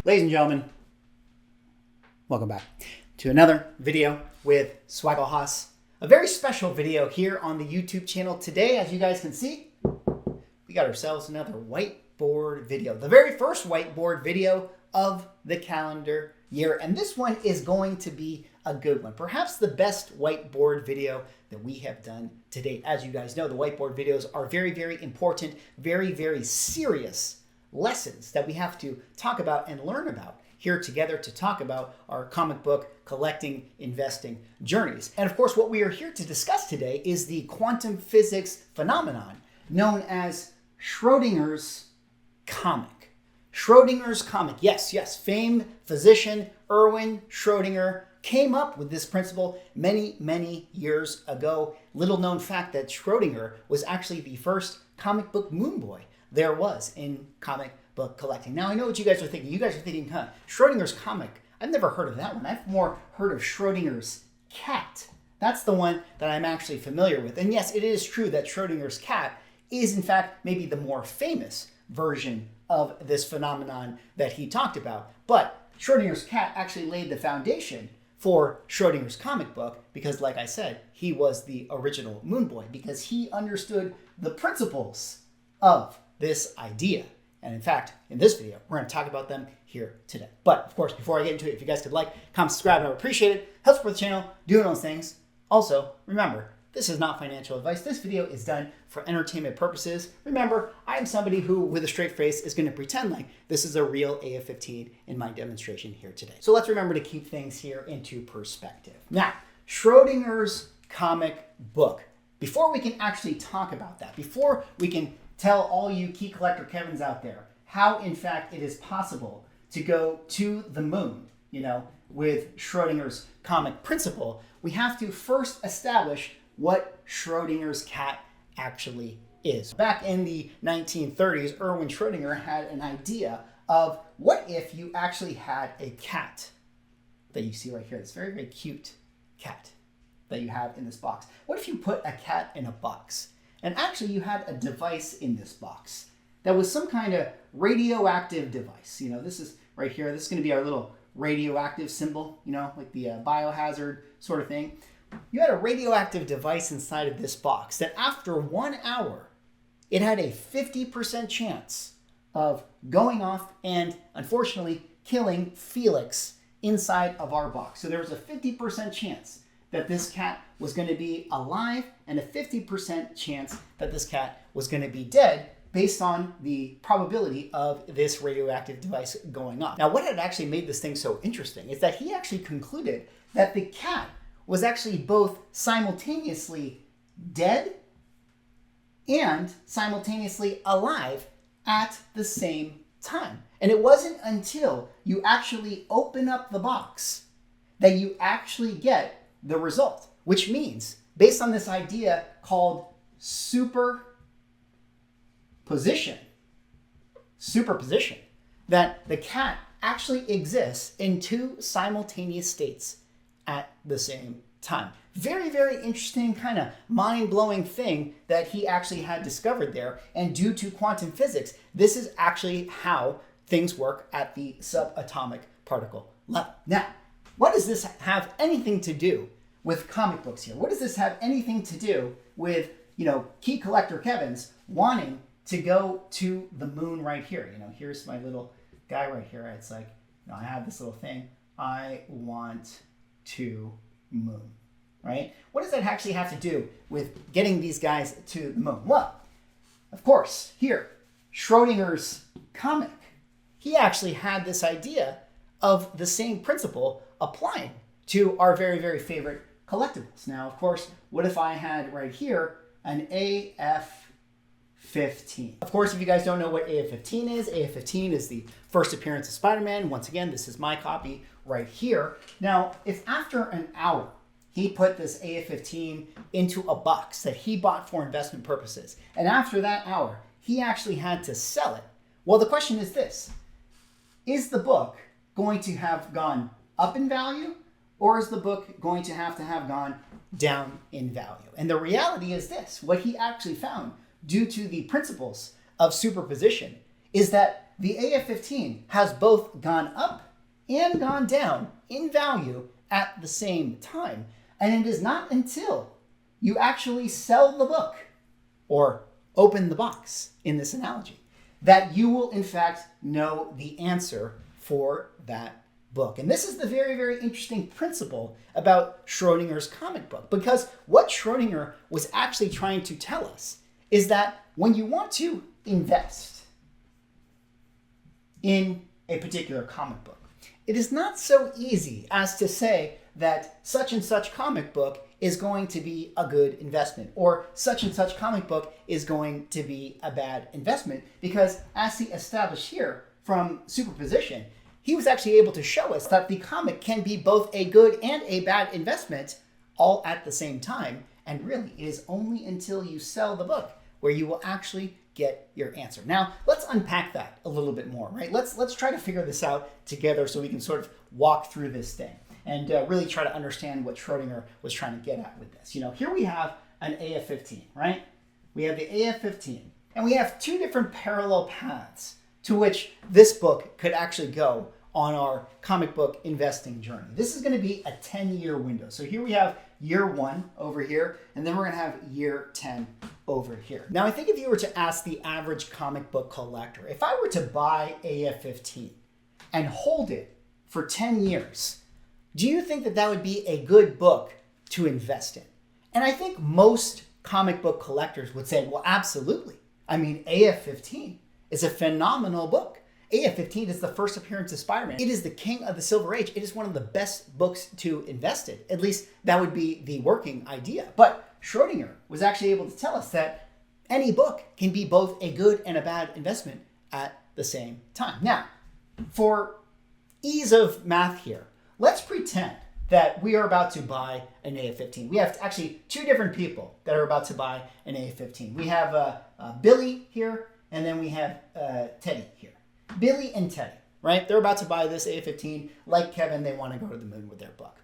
Ladies and gentlemen, welcome back to another video with Swaggle Haas. A very special video here on the YouTube channel today. As you guys can see, we got ourselves another whiteboard video. The very first whiteboard video of the calendar year. And this one is going to be a good one. Perhaps the best whiteboard video that we have done to date. As you guys know, the whiteboard videos are very, very important, very, very serious lessons that we have to talk about and learn about here together to talk about our comic book collecting, investing journeys. And of course, what we are here to discuss today is the quantum physics phenomenon known as Schrodinger's comic. Schrodinger's comic. Yes, famed physician Erwin Schrodinger came up with this principle many, many years ago. Little known fact that Schrodinger was actually the first comic book moon boy there was in comic book collecting. Now, I know what you guys are thinking. You guys are thinking, Schrodinger's comic. I've never heard of that one. I've more heard of Schrodinger's cat. That's the one that I'm actually familiar with. And yes, it is true that Schrodinger's cat is, in fact, maybe the more famous version of this phenomenon that he talked about. But Schrodinger's cat actually laid the foundation for Schrodinger's comic book because, like I said, he was the original moon boy because he understood the principles of this idea. And in fact, in this video, we're going to talk about them here today. But of course, before I get into it, if you guys could like, comment, subscribe, I would appreciate it. Helps support the channel, doing those things. Also, remember, this is not financial advice. This video is done for entertainment purposes. Remember, I am somebody who, with a straight face, is going to pretend like this is a real AF-15 in my demonstration here today. So let's remember to keep things here into perspective. Now, Schrodinger's comic book. Before we can actually talk about that, before we can tell all you key collector Kevins out there how, in fact, it is possible to go to the moon, with Schrodinger's comic principle, we have to first establish what Schrodinger's cat actually is. Back in the 1930s, Erwin Schrodinger had an idea of what if you actually had a cat that you see right here, this very, very cute cat that you have in this box. What if you put a cat in a box? And actually you had a device in this box that was some kind of radioactive device. This is right here. This is going to be our little radioactive symbol, like the biohazard sort of thing. You had a radioactive device inside of this box that after 1 hour, it had a 50% chance of going off and unfortunately killing Felix inside of our box. So there was a 50% chance that this cat was going to be alive and a 50% chance that this cat was going to be dead based on the probability of this radioactive device going off. Now, what had actually made this thing so interesting is that he actually concluded that the cat was actually both simultaneously dead and simultaneously alive at the same time. And it wasn't until you actually open up the box that you actually get the result, which means, based on this idea called superposition, that the cat actually exists in two simultaneous states at the same time. Very, very interesting, kind of mind-blowing thing that he actually had discovered there. And due to quantum physics, this is actually how things work at the subatomic particle level. Now, what does this have anything to do with comic books here? What does this have anything to do with, key collector Kevins wanting to go to the moon right here? Here's my little guy right here. It's like, I have this little thing. I want to moon, right? What does that actually have to do with getting these guys to the moon? Well, of course, here, Schrodinger's comic, he actually had this idea of the same principle applying to our very, very favorite collectibles. Now, of course, what if I had right here an AF-15? Of course, if you guys don't know what AF-15 is, AF-15 is the first appearance of Spider-Man. Once again, this is my copy right here. Now, if after an hour, he put this AF-15 into a box that he bought for investment purposes, and after that hour, he actually had to sell it. Well, the question is this: is the book going to have gone up in value, or is the book going to have gone down in value? And the reality is this: what he actually found, due to the principles of superposition, is that the AF-15 has both gone up and gone down in value at the same time. And it is not until you actually sell the book or open the box in this analogy that you will in fact know the answer for that book. And this is the very, very interesting principle about Schrodinger's comic book, because what Schrodinger was actually trying to tell us is that when you want to invest in a particular comic book, it is not so easy as to say that such and such comic book is going to be a good investment, or such and such comic book is going to be a bad investment, because as he established here from superposition, he was actually able to show us that the comic can be both a good and a bad investment all at the same time. And really, it is only until you sell the book where you will actually get your answer. Now, let's unpack that a little bit more, right? Let's try to figure this out together so we can sort of walk through this thing and really try to understand what Schrodinger was trying to get at with this. You know, here we have an AF-15, right? We have the AF-15, and we have two different parallel paths to which this book could actually go on our comic book investing journey. This is going to be a 10-year window. So here we have year 1 over here, and then we're going to have year 10 over here. Now, I think if you were to ask the average comic book collector, if I were to buy AF-15 and hold it for 10 years, do you think that that would be a good book to invest in? And I think most comic book collectors would say, well, absolutely. I mean, AF-15 is a phenomenal book. AF-15 is the first appearance of Spider-Man. It is the king of the Silver Age. It is one of the best books to invest in. At least that would be the working idea. But Schrodinger was actually able to tell us that any book can be both a good and a bad investment at the same time. Now, for ease of math here, let's pretend that we are about to buy an AF-15. We have actually two different people that are about to buy an AF-15. We have Billy here, and then we have Teddy here. Billy and Teddy, right? They're about to buy this AF-15. Like Kevin, they want to go to the moon with their book.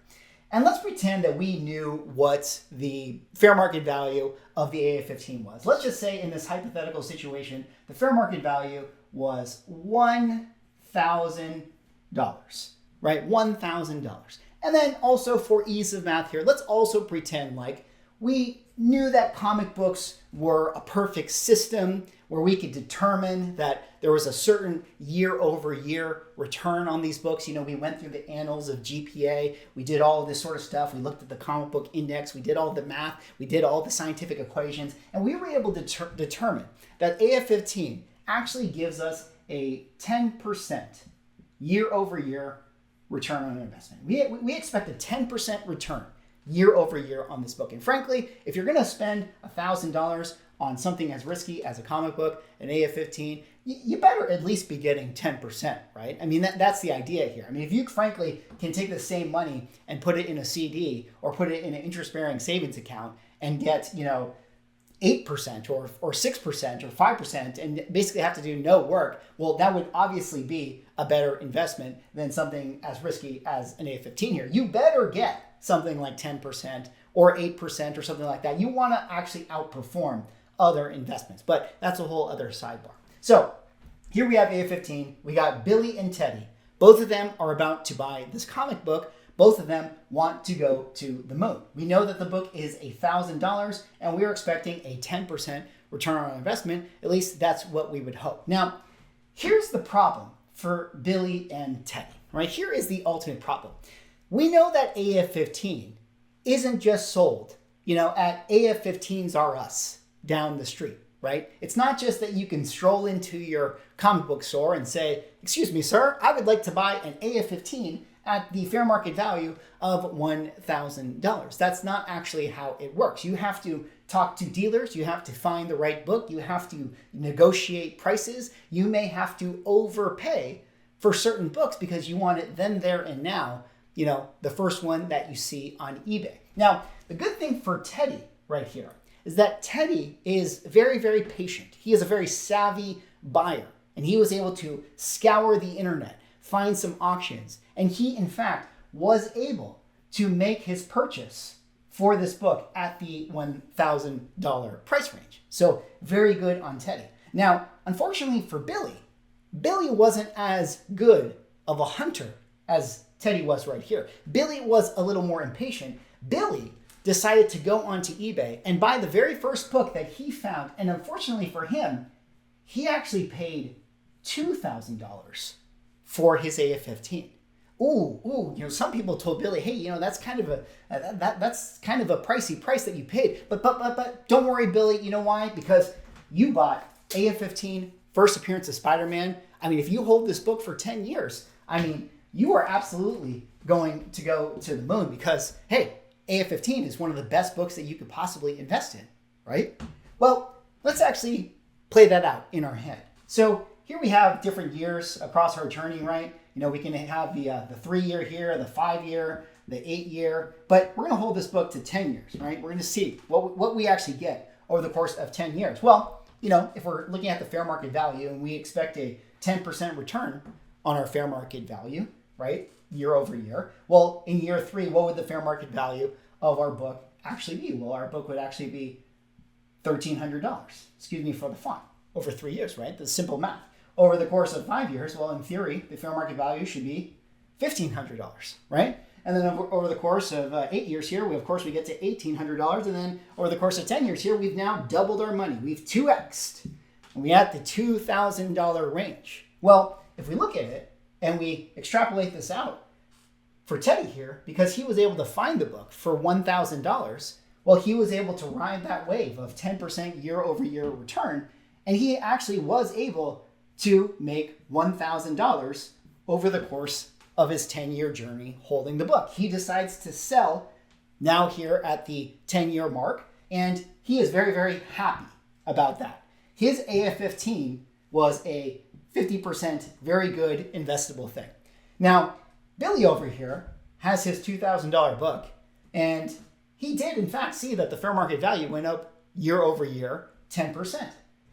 And let's pretend that we knew what the fair market value of the AF-15 was. Let's just say in this hypothetical situation, the fair market value was $1,000, right? $1,000. And then also for ease of math here, let's also pretend like we knew that comic books were a perfect system where we could determine that there was a certain year-over-year return on these books. You know, we went through the annals of GPA. We did all of this sort of stuff. We looked at the comic book index. We did all the math. We did all the scientific equations. And we were able to determine that AF-15 actually gives us a 10% year-over-year return on investment. We expect a 10% return year over year on this book. And frankly, if you're going to spend $1,000 on something as risky as a comic book, an AF-15, you better at least be getting 10%, right? I mean, that's the idea here. I mean, if you frankly can take the same money and put it in a CD or put it in an interest-bearing savings account and get, 8% or 6% or 5% and basically have to do no work, well, that would obviously be a better investment than something as risky as an AF-15 here. You better get something like 10% or 8% or something like that. You want to actually outperform other investments, but that's a whole other sidebar. So here we have AF-15. We got Billy and Teddy. Both of them are about to buy this comic book. Both of them want to go to the moon. We know that the book is $1,000 and we're expecting a 10% return on investment. At least that's what we would hope. Now, here's the problem for Billy and Teddy, right? Here is the ultimate problem. We know that AF-15 isn't just sold, at AF-15s R Us down the street, right? It's not just that you can stroll into your comic book store and say, excuse me, sir, I would like to buy an AF-15 at the fair market value of $1,000. That's not actually how it works. You have to talk to dealers. You have to find the right book. You have to negotiate prices. You may have to overpay for certain books because you want it then, there, and now, the first one that you see on eBay. Now, the good thing for Teddy right here is that Teddy is very, very patient. He is a very savvy buyer, and he was able to scour the internet, find some auctions, and he, in fact, was able to make his purchase for this book at the $1,000 price range. So very good on Teddy. Now, unfortunately for Billy, Billy wasn't as good of a hunter as Teddy was right here. Billy was a little more impatient. Billy decided to go onto eBay and buy the very first book that he found. And unfortunately for him, he actually paid $2,000 for his AF-15. Some people told Billy, hey, that's kind of a pricey price that you paid. But don't worry, Billy. You know why? Because you bought AF-15, first appearance of Spider-Man. I mean, if you hold this book for 10 years, I mean, you are absolutely going to go to the moon because, hey, AF-15 is one of the best books that you could possibly invest in, right? Well, let's actually play that out in our head. So here we have different years across our journey, right? We can have the 3-year here, the 5-year, the 8-year, but we're going to hold this book to 10 years, right? We're going to see what we actually get over the course of 10 years. Well, if we're looking at the fair market value and we expect a 10% return on our fair market value, right, year over year, well, in year 3, what would the fair market value of our book actually be? Well, our book would actually be $1,300. Excuse me for the font. Over 3 years, right? The simple math. Over the course of 5 years, well, in theory, the fair market value should be $1,500, right? And then over the course of 8 years here, we get to $1,800. And then over the course of 10 years here, we've now doubled our money. We've 2x'd. And we're at the $2,000 range. Well, if we look at it and we extrapolate this out for Teddy here, because he was able to find the book for $1,000, well, he was able to ride that wave of 10% year over year return. And he actually was able to make $1,000 over the course of his 10-year journey holding the book. He decides to sell now here at the 10-year mark, and he is very, very happy about that. His AF-15 was a 50% very good investable thing. Now, Billy over here has his $2,000 book, and he did, in fact, see that the fair market value went up year over year 10%.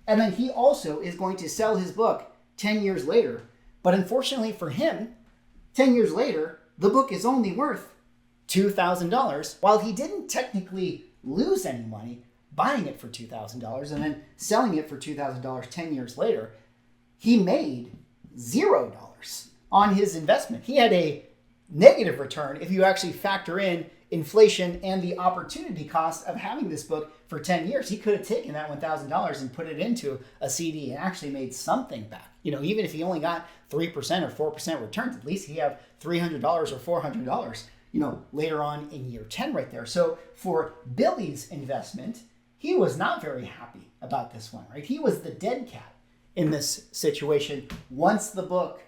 And then he also is going to sell his book 10 years later. But unfortunately for him, 10 years later, the book is only worth $2,000, while he didn't technically lose any money buying it for $2,000 and then selling it for $2,000 10 years later. He made $0 on his investment. He had a negative return if you actually factor in inflation and the opportunity cost of having this book for 10 years. He could have taken that $1,000 and put it into a CD and actually made something back. Even if he only got 3% or 4% returns, at least he have $300 or $400, later on in year 10 right there. So for Billy's investment, he was not very happy about this one, right? He was the dead cat in this situation once the book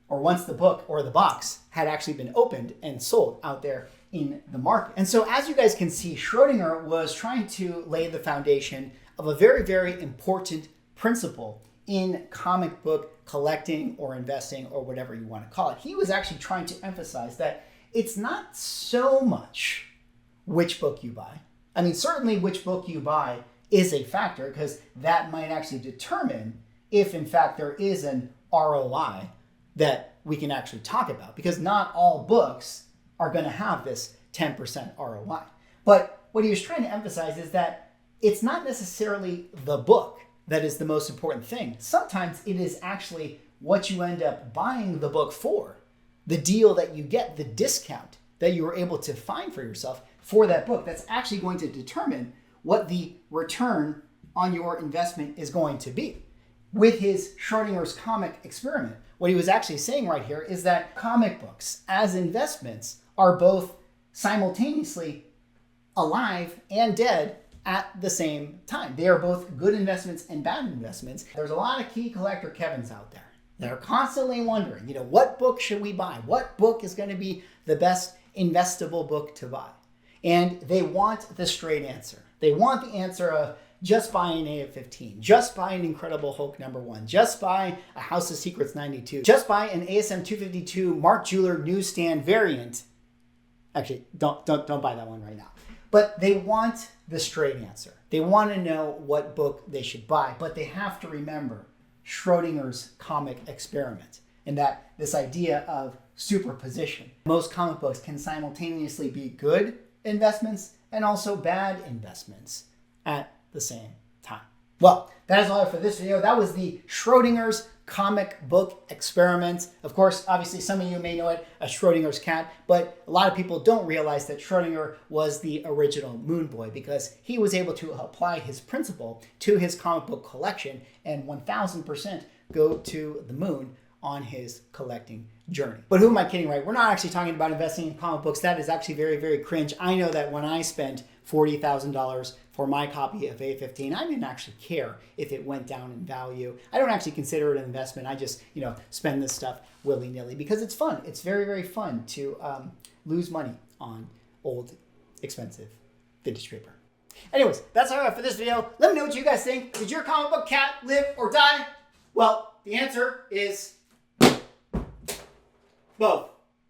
or the box had actually been opened and sold out there in the market. And so as you guys can see, Schrodinger was trying to lay the foundation of a very, very important principle in comic book collecting or investing or whatever you want to call it. He was actually trying to emphasize that it's not so much which book you buy. I mean, certainly which book you buy is a factor because that might actually determine if in fact there is an ROI that we can actually talk about, because not all books are going to have this 10% ROI. But what he was trying to emphasize is that it's not necessarily the book that is the most important thing. Sometimes it is actually what you end up buying the book for, the deal that you get, the discount that you were able to find for yourself for that book. That's actually going to determine what the return on your investment is going to be. With his Schrodinger's comic experiment, what he was actually saying right here is that comic books as investments are both simultaneously alive and dead at the same time. They are both good investments and bad investments. There's a lot of key collector Kevins out there that are constantly wondering, what book should we buy? What book is going to be the best investable book to buy? And they want the straight answer. They want the answer of just buy an AF-15, just buy an Incredible Hulk #1, just buy a House of Secrets 92, just buy an ASM 252 Mark Jeweler newsstand variant. Actually, don't buy that one right now. But they want the straight answer. They want to know what book they should buy, but they have to remember Schrodinger's comic experiment and that this idea of superposition. Most comic books can simultaneously be good investments and also bad investments at the same time. Well, that is all for this video. That was the Schrodinger's comic book experiments. Of course, obviously some of you may know it as Schrodinger's cat, but a lot of people don't realize that Schrodinger was the original Moon Boy because he was able to apply his principle to his comic book collection and 1000% go to the moon on his collecting journey. But who am I kidding, right? We're not actually talking about investing in comic books. That is actually very, very cringe. I know that when I spent $40,000 for my copy of A15, I didn't actually care if it went down in value. I don't actually consider it an investment. I just, spend this stuff willy-nilly because it's fun. It's very, very fun to lose money on old, expensive vintage paper. Anyways, that's all I have for this video. Let me know what you guys think. Did your comic book cat live or die? Well, the answer is both.